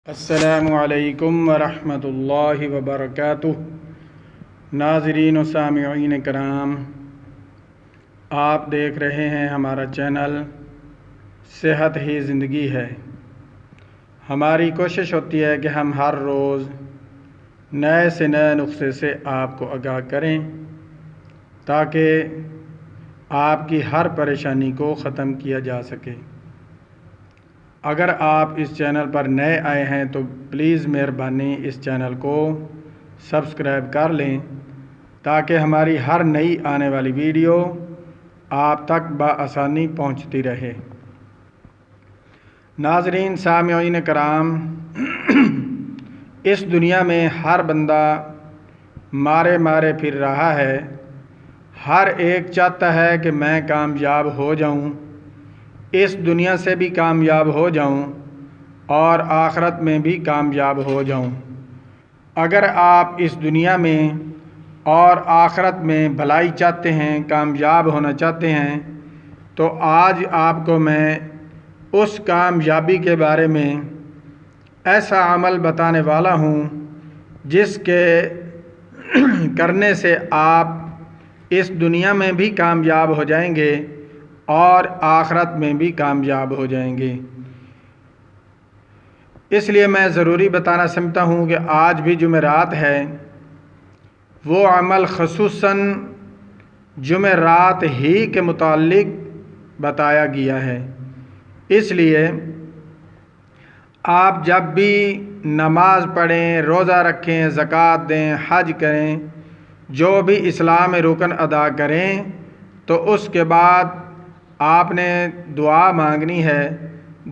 السلام علیکم ورحمۃ اللہ وبرکاتہ۔ ناظرین و سامعین کرام، آپ دیکھ رہے ہیں ہمارا چینل صحت ہی زندگی ہے۔ ہماری کوشش ہوتی ہے کہ ہم ہر روز نئے سے نئے نسخے سے آپ کو آگاہ کریں تاکہ آپ کی ہر پریشانی کو ختم کیا جا سکے۔ اگر آپ اس چینل پر نئے آئے ہیں تو پلیز مہربانی اس چینل کو سبسکرائب کر لیں تاکہ ہماری ہر نئی آنے والی ویڈیو آپ تک بآسانی پہنچتی رہے۔ ناظرین سامعین کرام، اس دنیا میں ہر بندہ مارے پھر رہا ہے۔ ہر ایک چاہتا ہے کہ میں کامیاب ہو جاؤں، اس دنیا سے بھی کامیاب ہو جاؤں اور آخرت میں بھی کامیاب ہو جاؤں۔ اگر آپ اس دنیا میں اور آخرت میں بھلائی چاہتے ہیں، کامیاب ہونا چاہتے ہیں، تو آج آپ کو میں اس کامیابی کے بارے میں ایسا عمل بتانے والا ہوں جس کے کرنے سے آپ اس دنیا میں بھی کامیاب ہو جائیں گے اور آخرت میں بھی کامیاب ہو جائیں گے۔ اس لیے میں ضروری بتانا سمجھتا ہوں کہ آج بھی جمعرات ہے، وہ عمل خصوصاً جمعرات ہی کے متعلق بتایا گیا ہے۔ اس لیے آپ جب بھی نماز پڑھیں، روزہ رکھیں، زکوٰۃ دیں، حج کریں، جو بھی اسلام میں رکن ادا کریں، تو اس کے بعد آپ نے دعا مانگنی ہے۔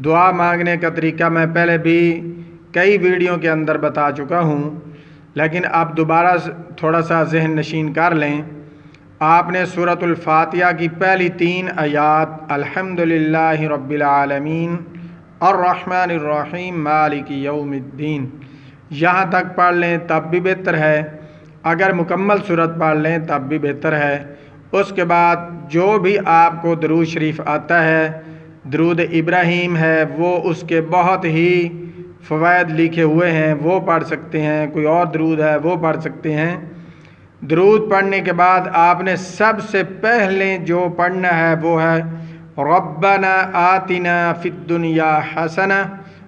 دعا مانگنے کا طریقہ میں پہلے بھی کئی ویڈیو کے اندر بتا چکا ہوں، لیکن اب دوبارہ تھوڑا سا ذہن نشین کر لیں۔ آپ نے سورۃ الفاتحہ کی پہلی 3 آیات الحمدللہ رب العالمین الرحمن الرحیم مالک یوم الدین یہاں تک پڑھ لیں تب بھی بہتر ہے۔ اگر مکمل سورت پڑھ لیں تب بھی بہتر ہے۔ اس کے بعد جو بھی آپ کو درود شریف آتا ہے، درود ابراہیم ہے، وہ اس کے بہت ہی فوائد لکھے ہوئے ہیں، وہ پڑھ سکتے ہیں۔ کوئی اور درود ہے وہ پڑھ سکتے ہیں۔ درود پڑھنے کے بعد آپ نے سب سے پہلے جو پڑھنا ہے وہ ہے ربنا آتنا فی الدنیا حسنہ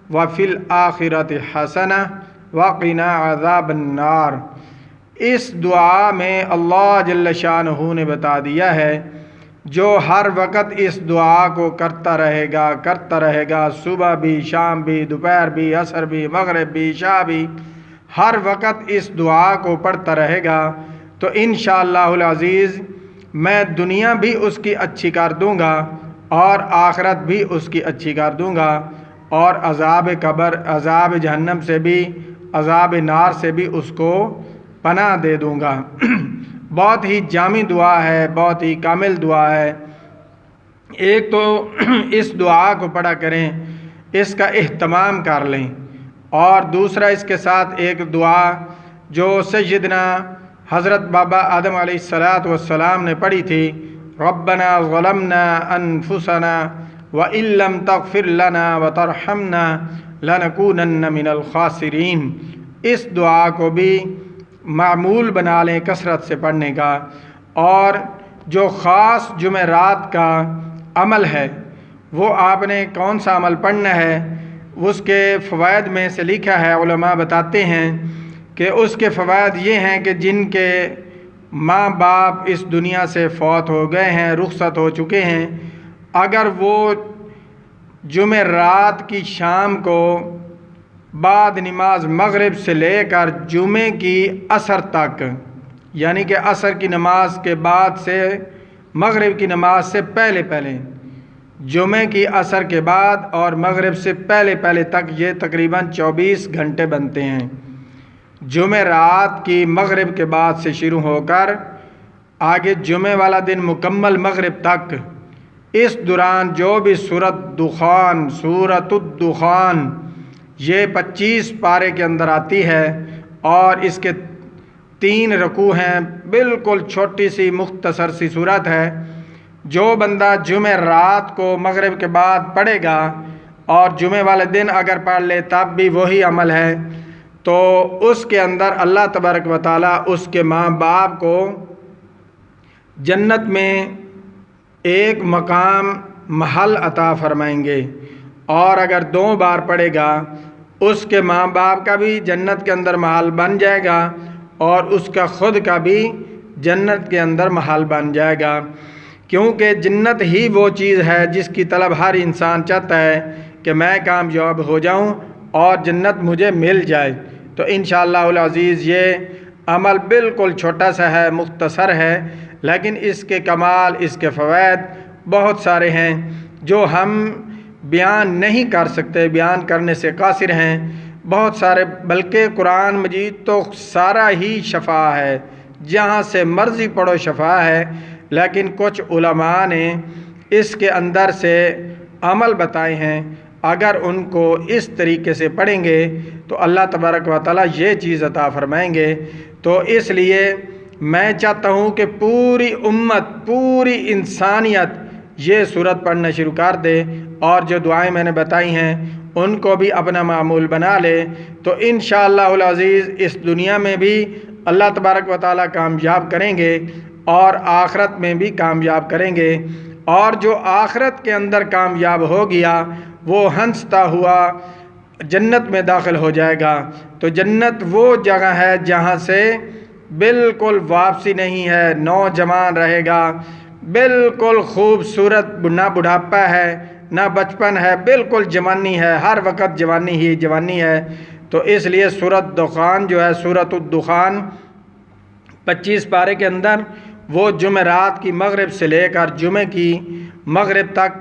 وفی الآخرۃ حسنہ وقنا عذاب النار۔ اس دعا میں اللہ جل شانہ نے بتا دیا ہے جو ہر وقت اس دعا کو کرتا رہے گا، صبح بھی، شام بھی، دوپہر بھی، عصر بھی، مغرب بھی، عشاء بھی، ہر وقت اس دعا کو پڑھتا رہے گا تو انشاءاللہ العزیز میں دنیا بھی اس کی اچھی کر دوں گا اور آخرت بھی اس کی اچھی کر دوں گا، اور عذاب قبر، عذاب جہنم سے بھی، عذاب نار سے بھی اس کو پناہ دے دوں گا۔ بہت ہی جامع دعا ہے، بہت ہی کامل دعا ہے۔ ایک تو اس دعا کو پڑھا کریں، اس کا اہتمام کر لیں، اور دوسرا اس کے ساتھ ایک دعا جو سیدنا حضرت بابا آدم علیہ السلام نے پڑھی تھی، ربنا ظلمنا انفسنا وان لم تغفر لنا وترحمنا لنکونن من الخاسرین۔ اس دعا کو بھی معمول بنا لیں کثرت سے پڑھنے کا۔ اور جو خاص جمعرات کا عمل ہے وہ آپ نے کون سا عمل پڑھنا ہے، اس کے فوائد میں سے لکھا ہے، علماء بتاتے ہیں کہ اس کے فوائد یہ ہیں کہ جن کے ماں باپ اس دنیا سے فوت ہو گئے ہیں، رخصت ہو چکے ہیں، اگر وہ جمعرات کی شام کو بعد نماز مغرب سے لے کر جمعے کی عصر تک، یعنی کہ عصر کی نماز کے بعد سے مغرب کی نماز سے پہلے جمعے کی عصر کے بعد اور مغرب سے پہلے تک، یہ تقریباً 24 گھنٹے بنتے ہیں۔ جمعرات کی مغرب کے بعد سے شروع ہو کر آگے جمعے والا دن مکمل مغرب تک، اس دوران جو بھی سورۃ الدخان یہ 25 پارے کے اندر آتی ہے اور اس کے 3 رکوع ہیں، بالکل چھوٹی سی مختصر سی صورت ہے۔ جو بندہ جمعرات کو مغرب کے بعد پڑھے گا اور جمعے والے دن اگر پڑھ لے تب بھی وہی عمل ہے، تو اس کے اندر اللہ تبارک و تعالیٰ اس کے ماں باپ کو جنت میں ایک مقام محل عطا فرمائیں گے۔ اور اگر 2 بار پڑھے گا اس کے ماں باپ کا بھی جنت کے اندر محل بن جائے گا اور اس کا خود کا بھی جنت کے اندر محل بن جائے گا، کیونکہ جنت ہی وہ چیز ہے جس کی طلب ہر انسان چاہتا ہے کہ میں کامیاب ہو جاؤں اور جنت مجھے مل جائے۔ تو انشاءاللہ العزیز یہ عمل بالکل چھوٹا سا ہے، مختصر ہے، لیکن اس کے کمال، اس کے فوائد بہت سارے ہیں جو ہم بیان نہیں کر سکتے، بیان کرنے سے قاصر ہیں بہت سارے، بلکہ قرآن مجید تو سارا ہی شفا ہے، جہاں سے مرضی پڑھو شفا ہے، لیکن کچھ علماء نے اس کے اندر سے عمل بتائے ہیں، اگر ان کو اس طریقے سے پڑھیں گے تو اللہ تبارک و تعالیٰ یہ چیز عطا فرمائیں گے۔ تو اس لیے میں چاہتا ہوں کہ پوری امت، پوری انسانیت یہ سورت پڑھنا شروع کر دے اور جو دعائیں میں نے بتائی ہیں ان کو بھی اپنا معمول بنا لے، تو انشاءاللہ العزیز اس دنیا میں بھی اللہ تبارک و تعالیٰ کامیاب کریں گے اور آخرت میں بھی کامیاب کریں گے، اور جو آخرت کے اندر کامیاب ہو گیا وہ ہنستا ہوا جنت میں داخل ہو جائے گا۔ تو جنت وہ جگہ ہے جہاں سے بالکل واپسی نہیں ہے، نوجوان رہے گا، بالکل خوبصورت، نہ بڑھاپا ہے نہ بچپن ہے، بالکل جوانی ہے، ہر وقت جوانی ہی جوانی ہے۔ تو اس لیے سورۃ دخان جو ہے، سورۃ الدخان 25 پارے کے اندر وہ جمعرات کی مغرب سے لے کر جمعے کی مغرب تک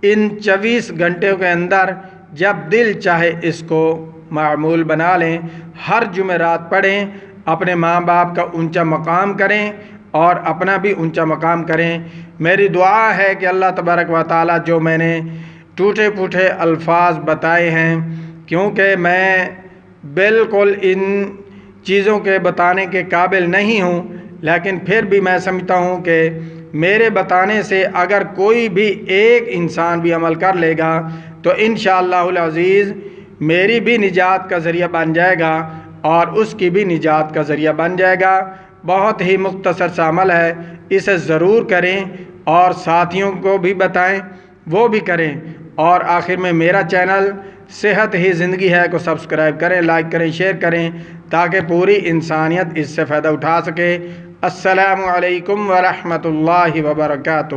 ان 24 گھنٹوں کے اندر جب دل چاہے اس کو معمول بنا لیں، ہر جمعرات پڑھیں، اپنے ماں باپ کا اونچا مقام کریں اور اپنا بھی اونچا مقام کریں۔ میری دعا ہے کہ اللہ تبارک و تعالیٰ جو میں نے ٹوٹے پھوٹے الفاظ بتائے ہیں، کیونکہ میں بالکل ان چیزوں کے بتانے کے قابل نہیں ہوں، لیکن پھر بھی میں سمجھتا ہوں کہ میرے بتانے سے اگر کوئی بھی ایک انسان بھی عمل کر لے گا تو انشاءاللہ العزیز میری بھی نجات کا ذریعہ بن جائے گا اور اس کی بھی نجات کا ذریعہ بن جائے گا۔ بہت ہی مختصر سا عمل ہے، اسے ضرور کریں اور ساتھیوں کو بھی بتائیں، وہ بھی کریں۔ اور آخر میں میرا چینل صحت ہی زندگی ہے کو سبسکرائب کریں، لائک کریں، شیئر کریں، تاکہ پوری انسانیت اس سے فائدہ اٹھا سکے۔ السلام علیکم ورحمۃ اللہ وبرکاتہ۔